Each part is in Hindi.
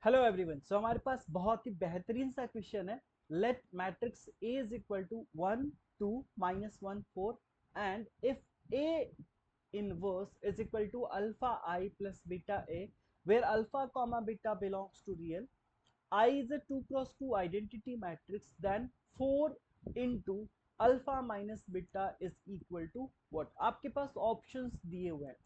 Hello everyone. सो हमारे पास बहुत ही बेहतरीन सा क्वेश्चन है। Let matrix A is equal to 1 2 -1 4 and if A inverse is equal to alpha I plus beta A where alpha comma beta belongs to real I is a 2 cross 2 identity matrix, then 4 into alpha minus beta is equal to what. आपके पास ऑप्शंस दिए हुए हैं,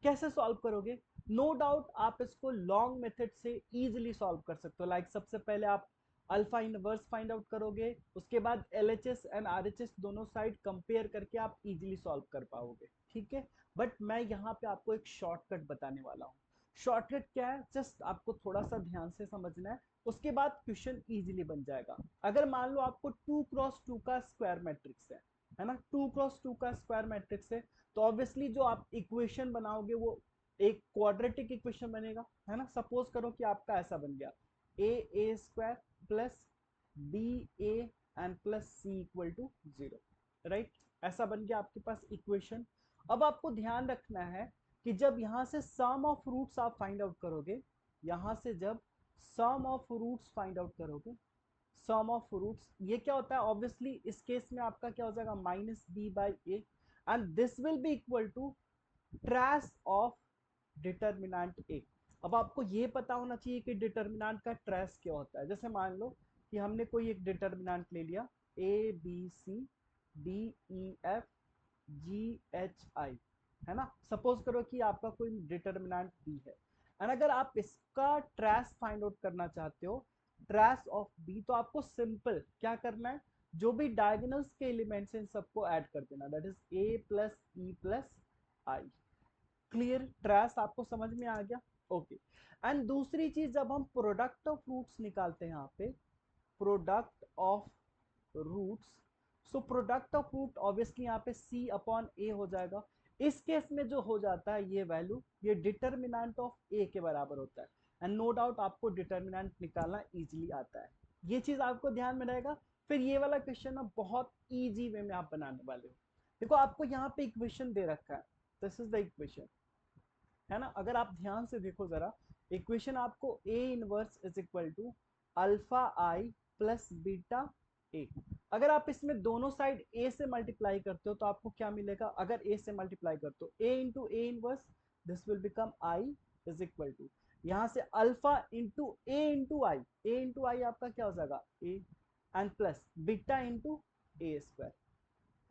कैसे सॉल्व करोगे? नो डाउट आप इसको लॉन्ग मेथड से इजीली सॉल्व कर सकते हो। लाइक सबसे पहले आप अल्फा इनवर्स फाइंड आउट करोगे, उसके बाद एलएचएस एंड आरएचएस दोनों साइड कंपेयर करके आप इजीली सॉल्व कर पाओगे, ठीक है। बट मैं यहाँ पे आपको एक शॉर्टकट बताने वाला हूँ। शॉर्टकट क्या है, जस्ट आपको थोड़ा सा ध्यान से समझना है, उसके बाद क्वेश्चन इजीली बन जाएगा। अगर मान लो आपको 2 क्रॉस 2 का स्क्वायर मैट्रिक्स है ना, 2 क्रॉस 2 का स्क्वायर मैट्रिक्स है, तो ऑब्वियसली जो आप इक्वेशन बनाओगे वो एक क्वाड्रेटिक इक्वेशन बनेगा, है ना। सपोज करो कि आपका ऐसा बन गया A square plus B A and plus C equal to 0, right. ऐसा बन गया आपके पास इक्वेशन। अब आपको ध्यान रखना है कि जब यहां से सम ऑफ रूट्स आप फाइंड आउट करोगे, यहां से जब सम ऑफ रूट्स फाइंड आउट करोगे, सम ऑफ रूट्स ये क्या होता है, ऑब्वियसली इस केस में आपका क्या हो जाएगा minus B by A and this will be equal to trace of determinant A. अब आपको ये पता होना चाहिए कि डिटर्मिनेंट का ट्रेस क्या होता है। जैसे मान लो कि हमने कोई एक डिटर्मिनेंट ले लिया A B C D E F G H I, है ना। सपोज करो कि आपका कोई डिटर्मिनेंट बी है एंड अगर आप इसका ट्रेस फाइंड आउट करना चाहते हो, ट्रेस ऑफ बी, तो आपको सिंपल क्या करना है, जो भी डायगोनल्स के एलिमेंट्स हैं इन सबको ऐड कर देना, that is a plus E plus I. Clear, trace आपको समझ में आ गया? ओके। एंड दूसरी चीज, जब हम प्रोडक्ट ऑफ रूट्स निकालते हैं यहाँ पे, product of roots, so product of root obviously यहाँ पे सी अपॉन ए हो जाएगा। इस केस में जो हो जाता है ये वैल्यू, ये डिटर्मिनेंट ऑफ ए के बराबर होता है एंड नो डाउट आपको डिटर्मिनेंट निकालना इजीली आता है। ये चीज आपको ध्यान में रहेगा। फिर ये वाला क्वेश्चन ना बहुत इजी वे में आप बनाने वाले हो। देखो आपको यहाँ पे इक्वेशन दे रखा है, दिस इज द इक्वेशन, है ना। अगर आप ध्यान से देखो जरा, इक्वेशन आपको A inverse is equal to alpha I plus beta A. अगर आप इसमें दोनों साइड ए से मल्टीप्लाई करते हो तो आपको क्या मिलेगा, अगर ए से मल्टीप्लाई करते हो A into A inverse, this will become I is equal to, यहां से अल्फा ए इंटू आई आपका क्या हो जाएगा ए and plus beta into A square,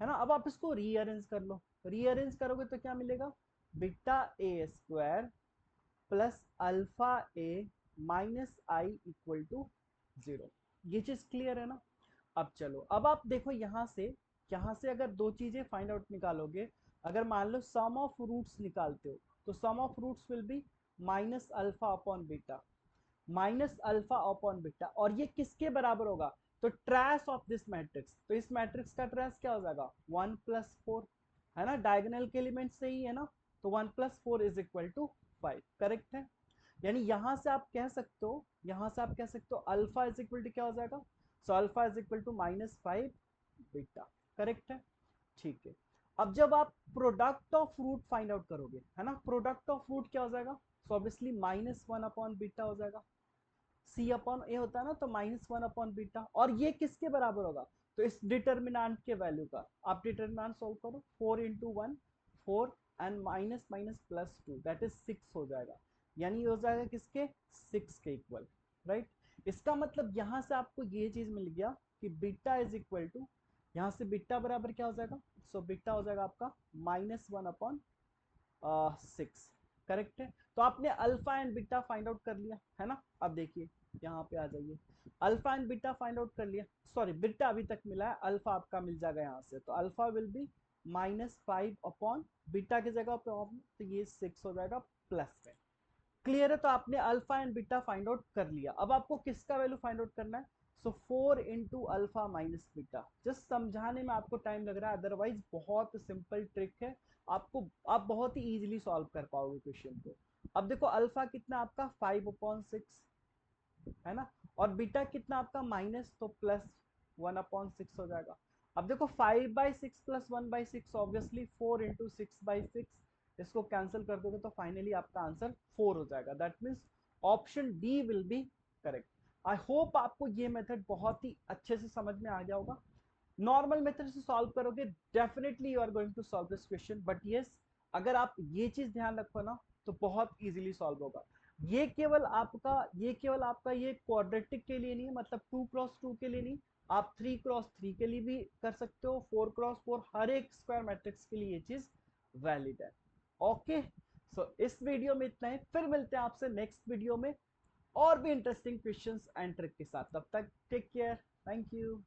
है ना। अब आप इसको रीअरेंज कर लो, रीअरेंज करोगे तो क्या मिलेगा, beta A square plus alpha A minus I equal to 0। ये चीज क्लियर है ना। अब चलो, अब आप देखो यहां से अगर दो चीजें फाइंड आउट निकालोगे, अगर मान लो सम ऑफ रूट्स निकालते हो तो sum of roots will be minus alpha upon beta, minus alpha upon beta, और ये किसके बराबर होगा, तो ट्रेस ऑफ दिस मैट्रिक्स। तो इस मैट्रिक्स का ट्रेस क्या हो जाएगा 1 + 4, है ना, डायगोनल के एलिमेंट से ही है ना। तो 1 + 4 इज इक्वल टू 5, करेक्ट है। यानी यहां से आप कह सकते हो, यहां से आप कह सकते हो अल्फा इज इक्वल टू क्या हो जाएगा, so alpha is equal to -5 beta, correct है। ठीक है। अब जब आप product of root find out करोगे, है ना, प्रोडक्ट ऑफ रूट क्या हो जाएगा, सो ऑब्वियसली -1 अपॉन बीटा हो जाएगा। सी अपॉन ए होता है ना, तो -1 अपॉन बीटा, और ये किसके बराबर होगा, तो इस डिटर्मिनेंट के वैल्यू का। आप डिटर्मिनेंट सोल्व करो, 4 into 1 4 and minus minus plus 2 that is 6 हो जाएगा। यानी ये हो जाएगा किसके, 6 के इक्वल, राइट। इसका मतलब यहां से आपको ये चीज मिल गया कि बीटा इज इक्वल टू, यहां से बीटा बराबर क्या हो जाएगा, सो बीटा हो जाएगा आपका -1 अपॉन 6, करेक्ट है। तो आपने alpha and beta find out कर लिया, है ना। अब देखिए यहाँ पे आ जाइए, alpha and beta find out कर लिया, सॉरी बीटा अभी तक मिला है, अल्फा आपका मिल जाएगा यहाँ से, तो alpha will be -5 upon beta की जगह पे तो ये 6 हो जाएगा प्लस में। क्लियर है। तो आपने alpha and beta find out कर लिया, अब आपको किसका वैल्यू फाइंड आउट करना है, सो 4 into alpha minus beta. Just समझाने में आपको टाइम लग रहा है, अदरवाइज बहुत सिंपल ट्रिक है, आपको आप बहुत ही इजीली सॉल्व कर पाओगे क्वेश्चन को। अब देखो अल्फा कितना आपका 5/6, है ना, और बीटा कितना आपका माइनस, तो +1/6 हो जाएगा। अब देखो 5/6 प्लस 1/6 ऑब्वियसली 4 इंटू 6/6, इसको कैंसिल कर दोगे तो फाइनली आपका आंसर 4 हो जाएगा। That means option D will be correct. I hope आपको ये मेथड बहुत ही अच्छे से समझ में आ गया होगा। नॉर्मल मेथड से सॉल्व करोगे definitely you are going to solve this question, but yes अगर आप ये चीज ध्यान रखो ना तो बहुत इजीली सॉल्व होगा। ये केवल आपका ये क्वाड्रेटिक के लिए नहीं है, मतलब 2x2 के लिए नहीं, आप 3x3 के लिए भी कर सकते हो, 4x4, हर एक स्क्वायर मैट्रिक्स के लिए ये चीज वैलिड है। ओके, सो इस वीडियो में इतना ही, फिर मिलते हैं आपसे नेक्स्ट वीडियो में और भी इंटरेस्टिंग क्वेश्चंस एंड ट्रिक के साथ। तब तक टेक केयर, थैंक यू।